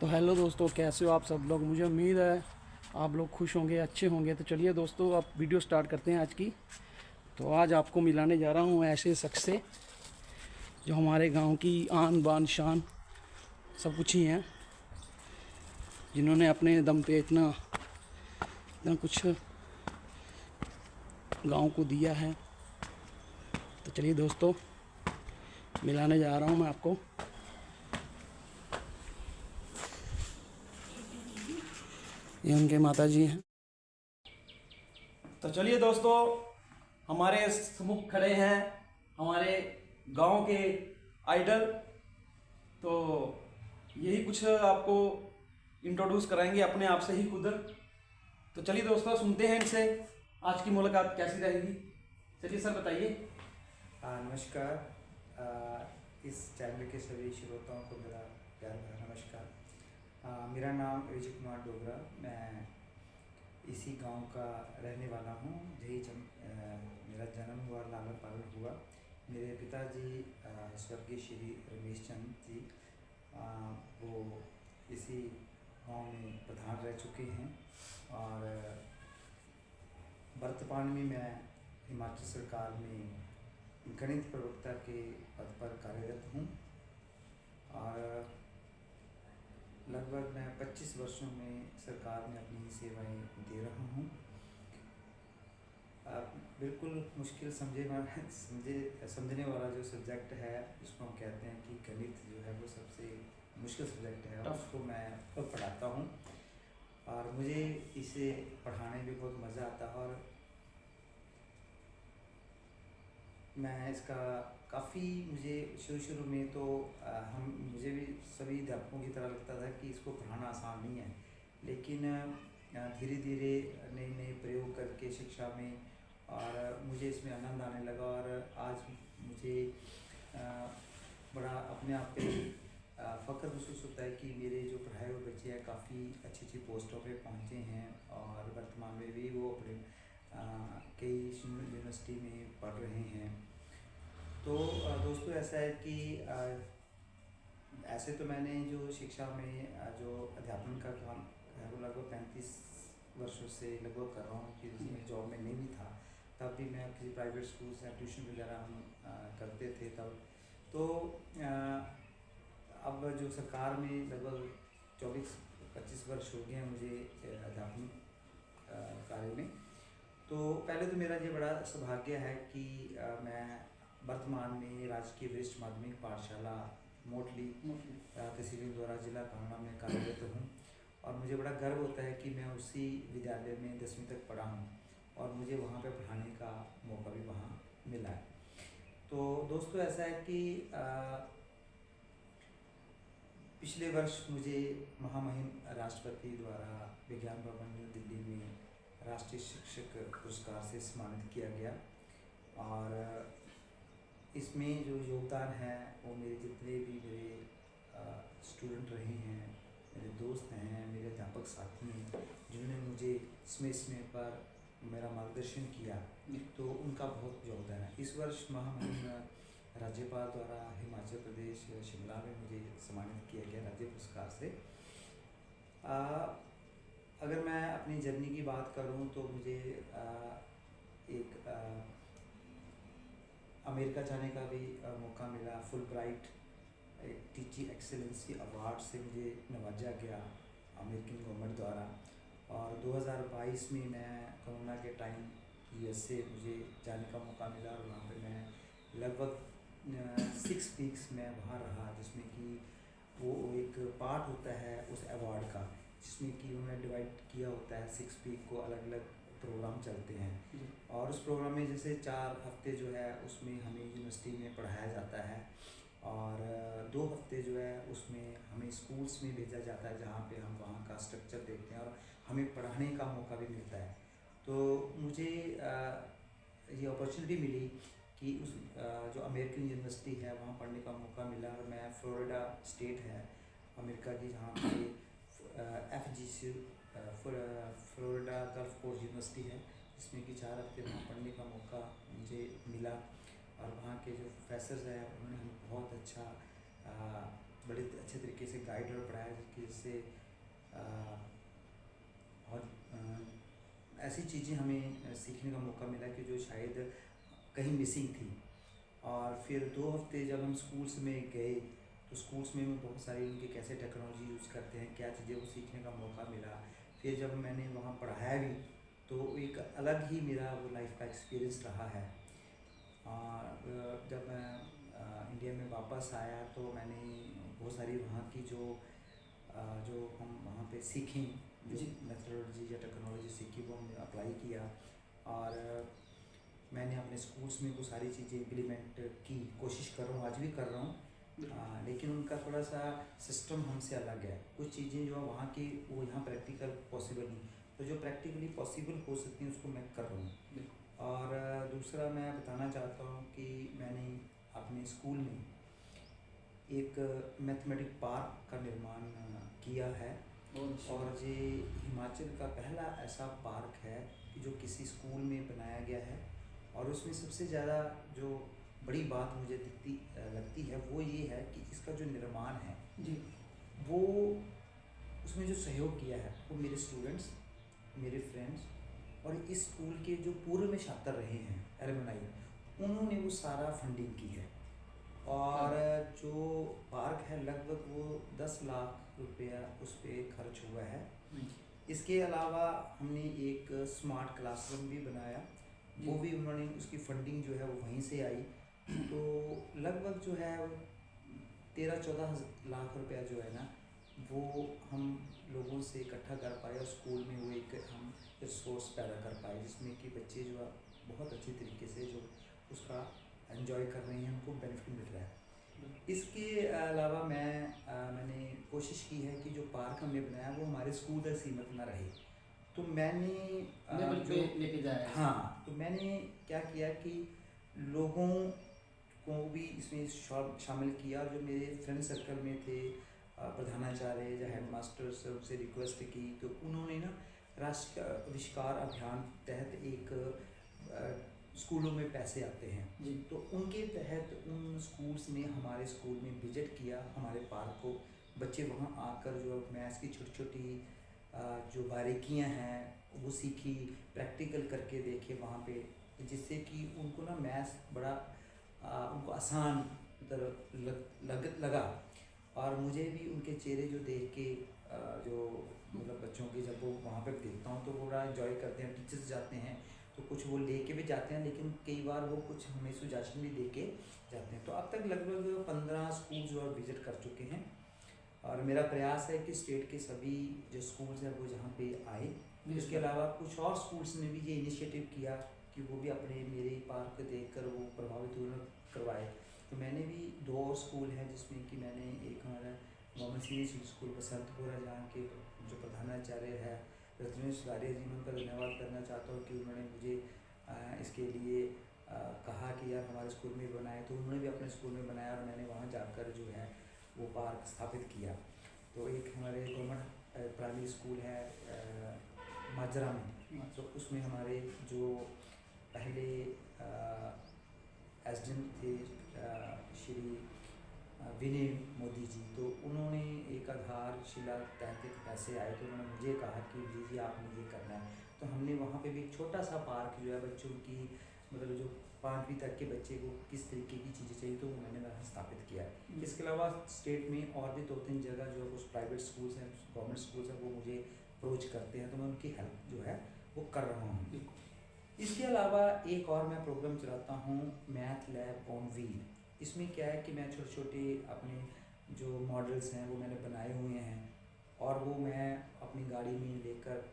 तो हेलो दोस्तों, कैसे हो आप सब लोग। मुझे उम्मीद है आप लोग खुश होंगे, अच्छे होंगे। तो चलिए दोस्तों, अब वीडियो स्टार्ट करते हैं आज की। तो आज आपको मिलाने जा रहा हूँ ऐसे शख्स से जो हमारे गांव की आन बान शान सब कुछ ही हैं, जिन्होंने अपने दम पे इतना इतना कुछ गांव को दिया है। तो चलिए दोस्तों, मिलाने जा रहा हूँ मैं आपको। ये उनके माता जी हैं। तो चलिए दोस्तों, हमारे सम्मुख खड़े हैं हमारे गांव के आइडल। तो यही कुछ आपको इंट्रोड्यूस कराएंगे अपने आप से ही खुद। तो चलिए दोस्तों, सुनते हैं इनसे आज की मुलाकात कैसी रहेगी। चलिए सर, बताइए। नमस्कार। इस चैनल के सभी श्रोताओं को मेरा प्यार भरा नमस्कार। मेरा नाम विजय कुमार डोगरा, मैं इसी गांव का रहने वाला हूं। मेरा जन्म हुआ, लालन पालन हुआ। मेरे पिताजी स्वर्गीय श्री रमेश चंद जी, वो इसी गांव में प्रधान रह चुके हैं और वर्तमान में मैं हिमाचल सरकार में गणित प्रवक्ता के पद पर कार्यरत हूँ और लगभग मैं 25 वर्षों में सरकार में अपनी सेवाएं दे रहा हूँ। बिल्कुल मुश्किल समझने वाला जो सब्जेक्ट है, उसको हम कहते हैं कि गणित जो है वो सबसे मुश्किल सब्जेक्ट है, उसको मैं पढ़ाता हूँ और मुझे इसे पढ़ाने में बहुत मज़ा आता है। और मैं इसका काफ़ी, मुझे शुरू में तो मुझे भी सभी अध्यापकों की तरह लगता था कि इसको पढ़ाना आसान नहीं है, लेकिन धीरे धीरे नए नए प्रयोग करके शिक्षा में और मुझे इसमें आनंद आने लगा। और आज मुझे बड़ा अपने आप पे फ़ख्र महसूस होता है कि मेरे जो पढ़ाए हुए बच्चे हैं काफ़ी अच्छी अच्छी पोस्टों पे पहुँचे हैं और वर्तमान में भी वो अपने कई यूनिवर्सिटी में पढ़ रहे हैं। तो दोस्तों, ऐसा है कि ऐसे तो मैंने जो शिक्षा में जो अध्यापन का काम है वो लगभग 35 वर्षों से लगभग कर रहा हूँ, कि जिसमें जॉब में नहीं भी था तब भी मैं किसी प्राइवेट स्कूल से ट्यूशन वगैरह हम करते थे तब। तो अब जो सरकार में लगभग 24-25 वर्ष हो गए हैं मुझे अध्यापन कार्य में। तो पहले तो मेरा ये बड़ा सौभाग्य है कि मैं वर्तमान में राजकीय वरिष्ठ माध्यमिक पाठशाला मोटली तहसील द्वारा जिला कांगड़ा में कार्यरत हूँ और मुझे बड़ा गर्व होता है कि मैं उसी विद्यालय में 10वीं तक पढ़ा हूँ और मुझे वहाँ पे पढ़ाने का मौका भी वहाँ मिला है। तो दोस्तों, ऐसा है कि पिछले वर्ष मुझे महामहिम राष्ट्रपति द्वारा विज्ञान भवन दिल्ली में राष्ट्रीय शिक्षक पुरस्कार से सम्मानित किया गया और इसमें जो योगदान है वो मेरे जितने भी मेरे स्टूडेंट रहे हैं, मेरे दोस्त हैं, मेरे अध्यापक साथी हैं, जिन्होंने मुझे समय पर मेरा मार्गदर्शन किया, तो उनका बहुत योगदान है। इस वर्ष महामहिम राज्यपाल द्वारा हिमाचल प्रदेश शिमला में मुझे सम्मानित किया गया राज्य पुरस्कार से। अगर मैं अपनी जर्नी की बात करूं तो मुझे एक अमेरिका जाने का भी मौका मिला। फुल ब्राइट एक टीचिंग एक्सेलेंसी अवार्ड से मुझे नवाजा गया अमेरिकन गवर्नमेंट द्वारा। और 2022 में मैं कोरोना के टाइम USA मुझे जाने का मौका मिला और वहाँ पे मैं लगभग 6 वीक्स में वहाँ रहा, जिसमें कि वो एक पार्ट होता है उस अवार्ड का, जिसमें कि उन्होंने डिवाइड किया होता है 6 वीक को, अलग अलग प्रोग्राम चलते हैं और उस प्रोग्राम में जैसे 4 हफ्ते जो है उसमें हमें यूनिवर्सिटी में पढ़ाया जाता है और 2 हफ्ते जो है उसमें हमें स्कूल्स में भेजा जाता है, जहाँ पे हम वहाँ का स्ट्रक्चर देखते हैं और हमें पढ़ाने का मौका भी मिलता है। तो मुझे ये अपॉर्चुनिटी मिली कि उस जो अमेरिकन यूनिवर्सिटी है वहाँ पढ़ने का मौका मिला। और मैं फ्लोरिडा स्टेट है अमेरिका की, जहाँ पे FGC Florida Gulf Coast University है, जिसमें कि 4 हफ्ते वहाँ पढ़ने का मौका मुझे मिला। और वहाँ के जो प्रोफेसर्स हैं उन्होंने हमें बहुत अच्छा बड़े अच्छे तरीके से गाइड और पढ़ाया कि जिससे और ऐसी चीज़ें हमें सीखने का मौका मिला कि जो शायद कहीं मिसिंग थी। और फिर 2 हफ्ते जब हम स्कूल्स में गए तो स्कूल्स में बहुत सारी उनके कैसे टेक्नोलॉजी यूज़ करते हैं, क्या चीज़ें वो सीखने का मौका मिला। फिर जब मैंने वहाँ पढ़ाया भी तो एक अलग ही मेरा वो लाइफ का एक्सपीरियंस रहा है। और जब मैं इंडिया में वापस आया तो मैंने बहुत सारी वहाँ की जो हम वहाँ पे सीखें, जो मेथडोलॉजी या टेक्नोलॉजी सीखी वो हमने अप्लाई किया। और मैंने अपने स्कूल्स में वो सारी चीज़ें इम्प्लीमेंट की कोशिश कर रहा हूँ, आज भी कर रहा हूँ। लेकिन उनका थोड़ा सा सिस्टम हमसे अलग है। कुछ चीज़ें जो वहाँ की वो यहाँ प्रैक्टिकल पॉसिबल नहीं, तो जो प्रैक्टिकली पॉसिबल हो सकती हैं उसको मैं कर रहा हूँ। और दूसरा मैं बताना चाहता हूँ कि मैंने अपने स्कूल में एक मैथमेटिक पार्क का निर्माण किया है। और ये हिमाचल का पहला ऐसा पार्क है कि जो किसी स्कूल में बनाया गया है। और उसमें सबसे ज़्यादा जो बड़ी बात मुझे लगती है वो ये है कि इसका जो निर्माण है जी, वो उसमें जो सहयोग किया है वो मेरे स्टूडेंट्स, मेरे फ्रेंड्स और इस स्कूल के जो पूर्व में छात्र रहे हैं एलुमनाई, उन्होंने वो सारा फंडिंग की है। और जो पार्क है लगभग वो 10 लाख रुपया उस पर खर्च हुआ है। इसके अलावा हमने एक स्मार्ट क्लासरूम भी बनाया, वो भी उन्होंने उसकी फंडिंग जो है वो वहीं से आई। तो लगभग जो है 13-14 लाख रुपया जो है ना वो हम लोगों से इकट्ठा कर पाए और स्कूल में वो एक हम रिसोर्स पैदा कर पाए जिसमें कि बच्चे जो है बहुत अच्छे तरीके से जो उसका एंजॉय कर रहे हैं, उनको बेनिफिट मिल रहा है। इसके अलावा मैंने कोशिश की है कि जो पार्क हमने बनाया वो हमारे स्कूल तक सीमित ना रहे। तो मैंने जो लेके जाया है। हाँ, तो मैंने क्या किया कि लोगों को भी इसमें शामिल किया। और जो मेरे फ्रेंड सर्कल में थे प्रधानाचार्य या हेड मास्टर से उनसे रिक्वेस्ट की तो उन्होंने ना राष्ट्रीय आविष्कार अभियान तहत एक स्कूलों में पैसे आते हैं जी, तो उनके तहत उन स्कूल्स ने हमारे स्कूल में विजिट किया हमारे पार्क को। बच्चे वहाँ आकर जो मैथ्स की छोटी छोटी जो बारीकियाँ हैं वो सीखी, प्रैक्टिकल करके देखे वहाँ पे, जिससे कि उनको ना मैथ्स बड़ा उनको आसान मतलब लगा। और मुझे भी उनके चेहरे जो देख के जो मतलब बच्चों के जब वो वहाँ पे देखता हूँ तो वो बड़ा एंजॉय करते हैं। टीचर्स जाते हैं तो कुछ वो लेके भी जाते हैं, लेकिन कई बार वो कुछ हमें सुजेशन भी दे के जाते हैं। तो अब तक लगभग 15 स्कूल जो है विज़िट कर चुके हैं। और मेरा प्रयास है कि स्टेट के सभी जो स्कूल्स हैं वो जहाँ पे आए। इसके अलावा कुछ और स्कूल्स ने भी ये इनिशिएटिव किया कि वो भी अपने मेरे पार्क को देखकर वो प्रभावित करवाए। तो मैंने भी 2 और स्कूल हैं जिसमें कि मैंने एक हमारा मोहम्मद सीनियर स्कूल बसंतपुरा जहाँ के जो प्रधानाचार्य है रत्नेश गारिया जी, मैं उनका धन्यवाद करना चाहता हूँ कि उन्होंने मुझे इसके लिए कहा कि यार हमारे स्कूल में बनाए। तो उन्होंने भी अपने स्कूल में बनाया और मैंने वहाँ जाकर जो है वो पार्क स्थापित किया। तो एक हमारे गवर्नमेंट प्राइमरी स्कूल है माजरा में, तो उसमें हमारे जो पहले एसडीएम थे श्री विनय मोदी जी, तो उन्होंने एक आधारशिला तहत पैसे आए तो उन्होंने मुझे कहा कि जी आपने ये करना है। तो हमने वहाँ पे भी एक छोटा सा पार्क जो है बच्चों की मतलब जो 5वीं तक के बच्चे को किस तरीके की चीज़ें चाहिए तो वो मैंने वहाँ स्थापित किया है। इसके अलावा स्टेट में और भी 2-3 जगह जो कुछ प्राइवेट स्कूल्स हैं, गवर्नमेंट स्कूल्स हैं, वो मुझे अप्रोच करते हैं तो मैं उनकी हेल्प जो है वो कर रहा हूँ। इसके अलावा एक और मैं प्रोग्राम चलाता हूँ मैथ लैब ऑन व्हील। इसमें क्या है कि मैं छोटे छोटे अपने जो मॉडल्स हैं वो मैंने बनाए हुए हैं और वो मैं अपनी गाड़ी में लेकर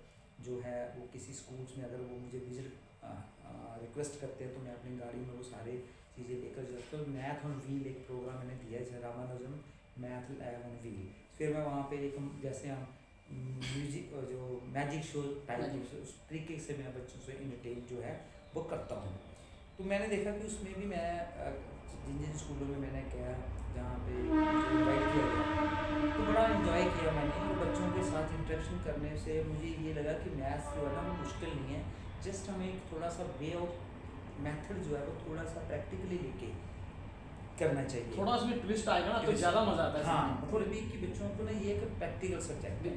जो है वो किसी स्कूल्स में अगर वो मुझे विजिट रिक्वेस्ट करते हैं तो मैं अपनी गाड़ी में वो सारे चीज़ें लेकर जाता हूँ। मैथ ऑन व्हील एक प्रोग्राम मैंने दिया है Ramanujan math lab on wheel. फिर मैं वहाँ पे एक जैसे हम म्यूजिक जो मैजिक शो टाइप उस तरीके से मैं बच्चों से इमिटेट जो है वो करता हूँ। तो मैंने देखा कि उसमें भी मैं जिन स्कूलों में मैंने किया जहाँ पे इन्वाइट किया गया तो बड़ा इन्जॉय किया मैंने। और बच्चों के साथ इंटरेक्शन करने से मुझे ये लगा कि मैथ्स जो है ना मुश्किल नहीं है, जस्ट हमें थोड़ा सा वे ऑफ मेथड जो है वो थोड़ा सा प्रैक्टिकली लेके करना चाहिए। थोड़ा उसमें ट्विस्ट आएगा ना तो ज़्यादा मज़ा आता है। हाँ, मतलब भी कि बच्चों को ना ये एक प्रैक्टिकल सब्जेक्ट है,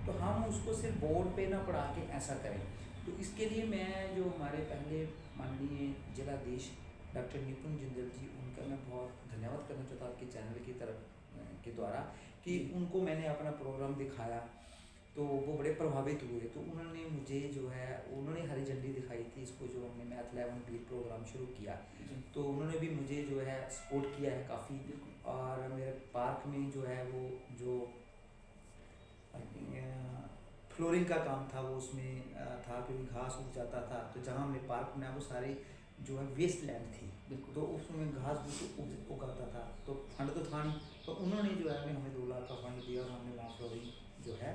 तो हम उसको सिर्फ बोर्ड पे ना पढ़ा के ऐसा करें। तो इसके लिए मैं जो हमारे पहले माननीय जिलाधीश डॉक्टर निपुण जिंदल जी, उनका मैं बहुत धन्यवाद करना चाहता हूँ आपके चैनल की तरफ के द्वारा, कि उनको मैंने अपना प्रोग्राम दिखाया तो वो बड़े प्रभावित हुए। तो उन्होंने मुझे जो है उन्होंने हरी झंडी दिखाई थी इसको, जो हमने मैथ 11 बीट प्रोग्राम शुरू किया, तो उन्होंने भी मुझे जो है सपोर्ट किया है काफ़ी। और मेरे पार्क में जो है वो जो फ्लोरिंग का काम था वो उसमें था, क्योंकि घास उग जाता था, तो जहाँ हमने पार्क बनाया वो सारी जो है वेस्ट लैंड थी, तो उसमें घास उगाता था, तो फंड तो था नहीं, तो उन्होंने जो है हमें 2 लाख का फंड दिया और हमने वहाँ फ्लोरिंग जो है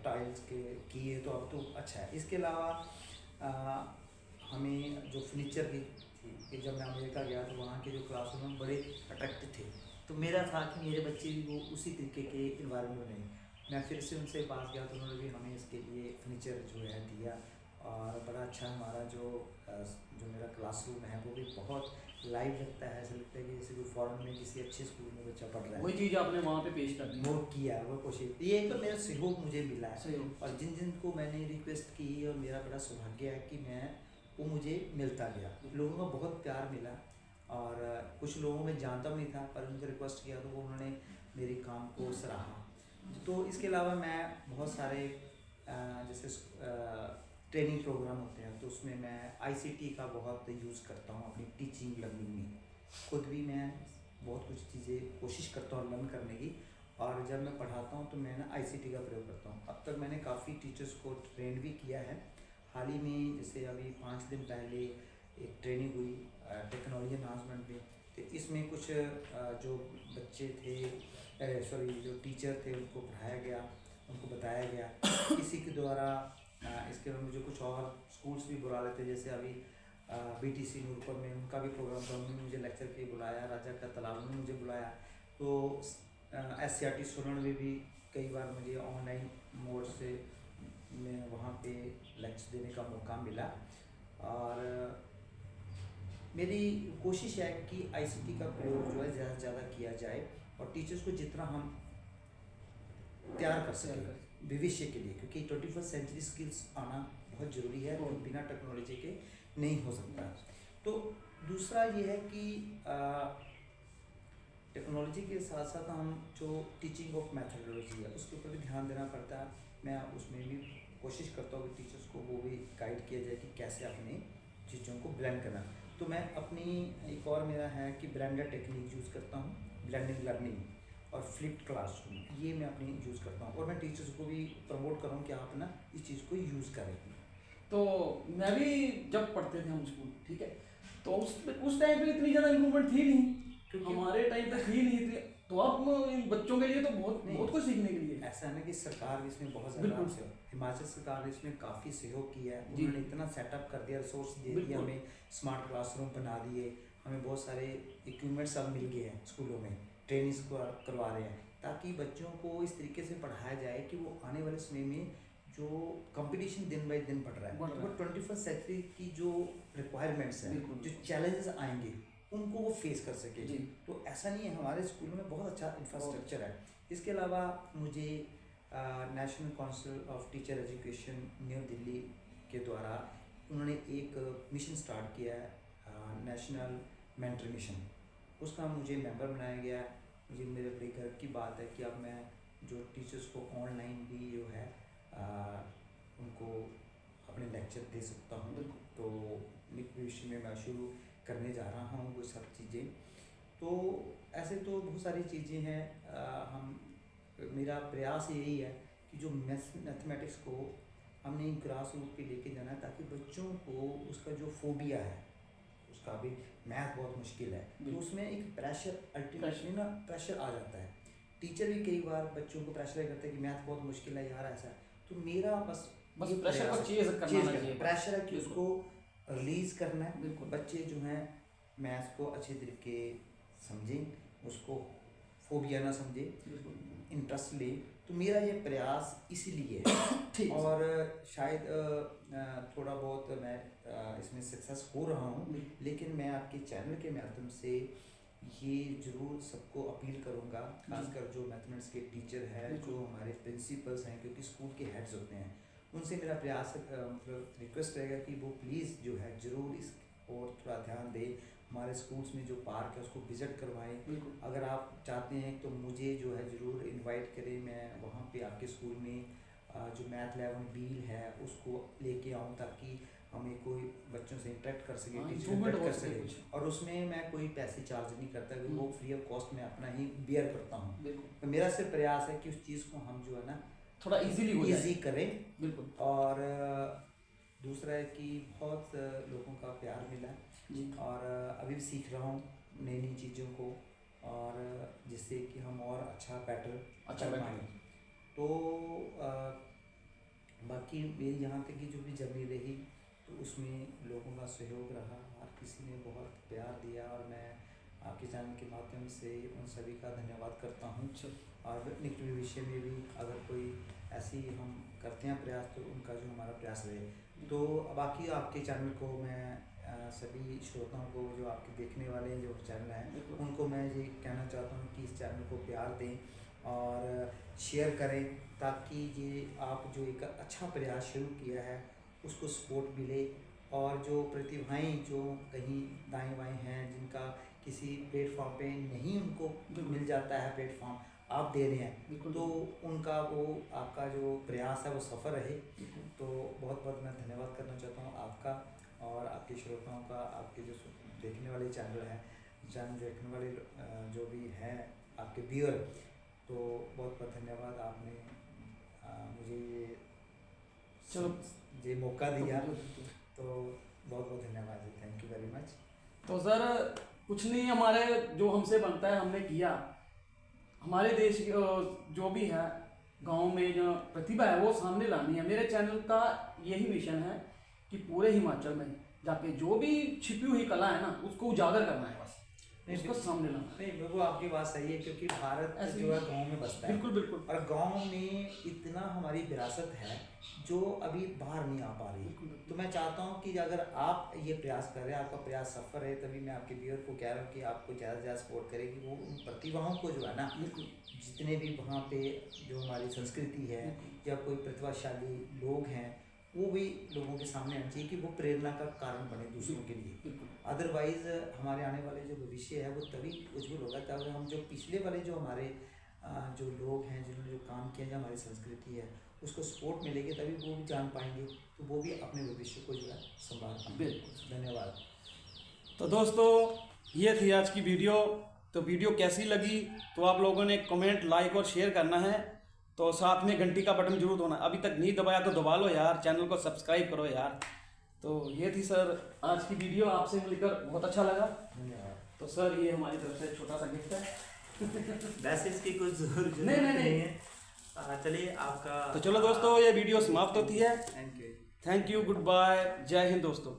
टाइल्स के किए, तो अब तो अच्छा है। इसके अलावा हमें जो फर्नीचर की थी कि जब मैं अमेरिका गया तो वहाँ के जो क्लासरूम बड़े अट्रैक्टिव थे, तो मेरा था कि मेरे बच्चे भी वो उसी तरीके के इन्वायरमेंट में, मैं फिर से उनसे पास गया तो उन्होंने भी हमें इसके लिए फर्नीचर जो है दिया। और बड़ा अच्छा हमारा जो मेरा क्लासरूम है वो भी बहुत लाइव लगता है, ऐसा लगता है कि जैसे कोई फॉरेन में किसी अच्छे स्कूल में बच्चा पढ़ रहा है। वही चीज़ आपने वहाँ पे पेश कर दी, वो किया, वो कोशिश, ये तो मेरा सहयोग मुझे मिला है। और जिन जिन को मैंने रिक्वेस्ट की और मेरा बड़ा सौभाग्य है कि मैं वो मुझे मिलता गया, लोगों का बहुत प्यार मिला। और कुछ लोगों में जानता भी नहीं था, पर उनको रिक्वेस्ट किया तो वो उन्होंने मेरे काम को सराहा। तो इसके अलावा मैं बहुत सारे जैसे ट्रेनिंग प्रोग्राम होते हैं, तो उसमें मैं आईसीटी का बहुत यूज़ करता हूँ अपनी टीचिंग लर्निंग में। खुद भी मैं बहुत कुछ चीज़ें कोशिश करता हूँ लर्न करने की, और जब मैं पढ़ाता हूँ तो मैं ना आईसीटी का प्रयोग करता हूँ। अब तक मैंने काफ़ी टीचर्स को ट्रेन भी किया है। हाल ही में जैसे अभी 5 दिन पहले एक ट्रेनिंग हुई टेक्नोलॉजी एनहांसमेंट में, तो इसमें कुछ जो बच्चे थे जो टीचर थे उनको पढ़ाया गया, उनको बताया गया किसी के द्वारा। इसके बाद मुझे कुछ और स्कूल्स भी बुला लेते, जैसे अभी बीटीसी नूरपुर में उनका भी प्रोग्राम था, उन्होंने मुझे लेक्चर के लिए बुलाया, राजा का तालाब में मुझे बुलाया। तो SCRT सोलन में भी कई बार मुझे ऑनलाइन मोड से मैं वहाँ पे लेक्चर देने का मौका मिला। और मेरी कोशिश है कि आईसीटी का प्रयोग जो है ज़्यादा से ज़्यादा किया जाए, और टीचर्स को जितना हम तैयार कर सकें भविष्य के लिए, क्योंकि 21st सेंचुरी स्किल्स आना बहुत ज़रूरी है, तो बिना टेक्नोलॉजी के नहीं हो सकता। तो दूसरा ये है कि टेक्नोलॉजी के साथ साथ हम जो टीचिंग ऑफ मैथडोलॉजी है उसके ऊपर भी ध्यान देना पड़ता है। मैं उसमें भी कोशिश करता हूँ कि टीचर्स को वो भी गाइड किया जाए कि कैसे अपने चीज़ों को ब्लेंड करना। तो मैं अपनी एक और मेरा है कि ब्लेंडर टेक्निक यूज़ करता हूँ, ब्लेंडिंग लर्निंग और फ्लिप्ड क्लासरूम, ये मैं अपनी यूज़ करता हूँ, और मैं टीचर्स को भी प्रमोट कर रहा हूँ कि आप ना इस चीज़ को यूज़ करें। तो मैं भी जब पढ़ते थे हम स्कूल, ठीक है, तो उस टाइम पे इतनी ज़्यादा इम्प्रूवमेंट थी नहीं, क्योंकि हमारे टाइम पे थी नहीं थी। तो अब इन बच्चों के लिए तो बहुत कुछ सीखने के लिए ऐसा है ना कि सरकार भी इसमें बहुत ज़्यादा हिमाचल सरकार ने इसमें काफ़ी सहयोग किया है। उन्होंने इतना सेटअप कर दिया, रिसोर्स दे दिया, हमें स्मार्ट क्लासरूम बना दिए, हमें बहुत सारे इक्विपमेंट्स अब मिल गए हैं स्कूलों में, ट्रेनिंग्स करवा रहे हैं, ताकि बच्चों को इस तरीके से पढ़ाया जाए कि वो आने वाले समय में जो कंपटीशन दिन बाई दिन बढ़ रहा है, तो 21st सेंचुरी की जो रिक्वायरमेंट्स हैं, जो चैलेंजेस आएंगे उनको वो फेस कर सके। तो ऐसा नहीं है, हमारे स्कूलों में बहुत अच्छा इंफ्रास्ट्रक्चर है। इसके अलावा मुझे national council of teacher education new Delhi के द्वारा उन्होंने एक मिशन स्टार्ट किया है, नेशनल मेंटर मिशन, उसका मुझे मेंबर बनाया गया है। मुझे मेरे बड़े गर्व की बात है कि अब मैं जो टीचर्स को ऑनलाइन भी जो है उनको अपने लेक्चर दे सकता हूँ। तो भविष्य में मैं शुरू करने जा रहा हूँ वो सब चीज़ें। तो ऐसे तो बहुत सारी चीज़ें हैं। मेरा प्रयास यही है कि जो मैथमेटिक्स को हमने ग्रास रूट पे लेके जाना है, ताकि बच्चों को उसका जो फोबिया है, उसका भी मैथ बहुत मुश्किल है, तो उसमें एक प्रेशर अल्टीमेटली ना प्रेशर आ जाता है। टीचर भी कई बार बच्चों को प्रेशर करते हैं कि मैथ बहुत मुश्किल है यार, ऐसा। तो मेरा बस प्रेशर को चेंज करना चाहिए, प्रेशर है कि उसको रिलीज करना है। बच्चे जो हैं मैथ्स को अच्छे तरीके समझें, उसको फोबिया ना समझें, इंटरेस्ट ले। तो मेरा ये प्रयास इसीलिए है और शायद थोड़ा बहुत मैं इसमें सक्सेस हो रहा हूँ, लेकिन मैं आपके चैनल के माध्यम से ये ज़रूर सबको अपील करूँगा, खासकर जो मैथमेटिक्स के टीचर है, जो हमारे प्रिंसिपल्स हैं, क्योंकि स्कूल के हेड्स होते हैं, उनसे मेरा प्रयास मतलब रिक्वेस्ट रहेगा कि वो प्लीज़ जो है ज़रूर इस और थोड़ा ध्यान दें। हमारे स्कूल्स में जो पार्क है उसको विज़िट करवाएं। अगर आप चाहते हैं तो मुझे जो है ज़रूर इनवाइट करें, मैं वहाँ पे आपके स्कूल में जो मैथ 11 व्हील है उसको लेके आऊँ, ताकि हमें कोई बच्चों से इंटरेक्ट कर सके, टीचर इंटरेक्ट कर सके। और उसमें मैं कोई पैसे चार्ज नहीं करता, क्योंकि वो फ्री ऑफ कॉस्ट में अपना ही बियर करता हूँ। तो मेरा सिर्फ प्रयास है कि उस चीज़ को हम जो है ना थोड़ा ईजी करें। बिल्कुल। और दूसरा है कि बहुत लोगों का प्यार मिला है, और अभी भी सीख रहा हूँ नई नई चीज़ों को, और जिससे कि हम और अच्छा बेटर कर पाएँ। तो बाकी मेरी यहाँ तक की जो भी जर्नी रही, तो उसमें लोगों का सहयोग रहा, हर किसी ने बहुत प्यार दिया, और मैं आपके चैनल के माध्यम से उन सभी का धन्यवाद करता हूँ। और निकट भविष्य में भी अगर कोई ऐसी हम करते हैं प्रयास, तो उनका जो हमारा प्रयास रहे। तो बाकी आपके चैनल को मैं सभी श्रोताओं को, जो आपके देखने वाले जो चैनल हैं, उनको मैं ये कहना चाहता हूँ कि इस चैनल को प्यार दें और शेयर करें, ताकि ये आप जो एक अच्छा प्रयास शुरू किया है उसको सपोर्ट मिले। और जो प्रतिभाएं जो कहीं दाएं बाएं हैं, जिनका किसी प्लेटफॉर्म पे नहीं उनको मिल जाता है प्लेटफॉर्म, आप दे रहे हैं, तो उनका वो आपका जो प्रयास है वो सफल रहे। तो बहुत बहुत मैं धन्यवाद करना चाहता हूँ आपका और आपके श्रोताओं का, आपके जो देखने वाले चैनल देखने वाले जो भी हैं आपके व्यूअर, तो बहुत बहुत धन्यवाद। आपने मुझे ये मौका दिया, तो बहुत बहुत धन्यवाद, थैंक यू वेरी मच। तो सर कुछ नहीं, हमारे जो हमसे बनता है हमने किया। हमारे देश जो भी है गांव में जो प्रतिभा है वो सामने लानी है। मेरे चैनल का यही मिशन है कि पूरे हिमाचल में जाके जो भी छिपी हुई कला है ना उसको उजागर करना है, बस उसको सामने लाना। नहीं, वो आपकी बात सही है, क्योंकि भारत जो है गांव में बसता है। बिल्कुल बिल्कुल। और गांव में इतना हमारी विरासत है जो अभी बाहर नहीं आ पा रही। तो मैं चाहता हूं कि अगर आप ये प्रयास कर रहे हैं, आपका प्रयास सफल है, तभी मैं आपके व्यूअर को कह रहा हूँ कि आपको ज़्यादा से ज़्यादा सपोर्ट करें, कि वो उन प्रतिभाओं को जो है ना, जितने भी वहाँ पे जो हमारी संस्कृति है या कोई प्रतिभाशाली लोग हैं, वो भी लोगों के सामने आना चाहिए, कि वो प्रेरणा का कारण बने दूसरों के लिए। अदरवाइज़ हमारे आने वाले जो भविष्य है वो तभी उज्जवल होगा तब हम जो पिछले वाले जो हमारे जो लोग हैं, जिन्होंने जो काम किया, जो हमारी संस्कृति है, उसको सपोर्ट मिलेगी, तभी वो भी जान पाएंगे, तो वो भी अपने भविष्य को जो है संभाल पाएंगे। धन्यवाद। तो दोस्तों ये थी आज की वीडियो। तो वीडियो कैसी लगी तो आप लोगों ने कमेंट, लाइक और शेयर करना है। तो साथ में घंटी का बटन जरूर दबाना, अभी तक नहीं दबाया तो दबा लो यार, चैनल को सब्सक्राइब करो यार। तो ये थी सर आज की वीडियो, आपसे मिलकर बहुत अच्छा लगा। धन्यवाद। तो सर ये हमारी तरफ से छोटा सा गिफ्ट है। वैसे इसकी कुछ जरूरत नहीं है। चलिए आपका। तो चलो दोस्तों ये वीडियो समाप्त होती है। Thank you. Thank you, goodbye, जय हिंद दोस्तों।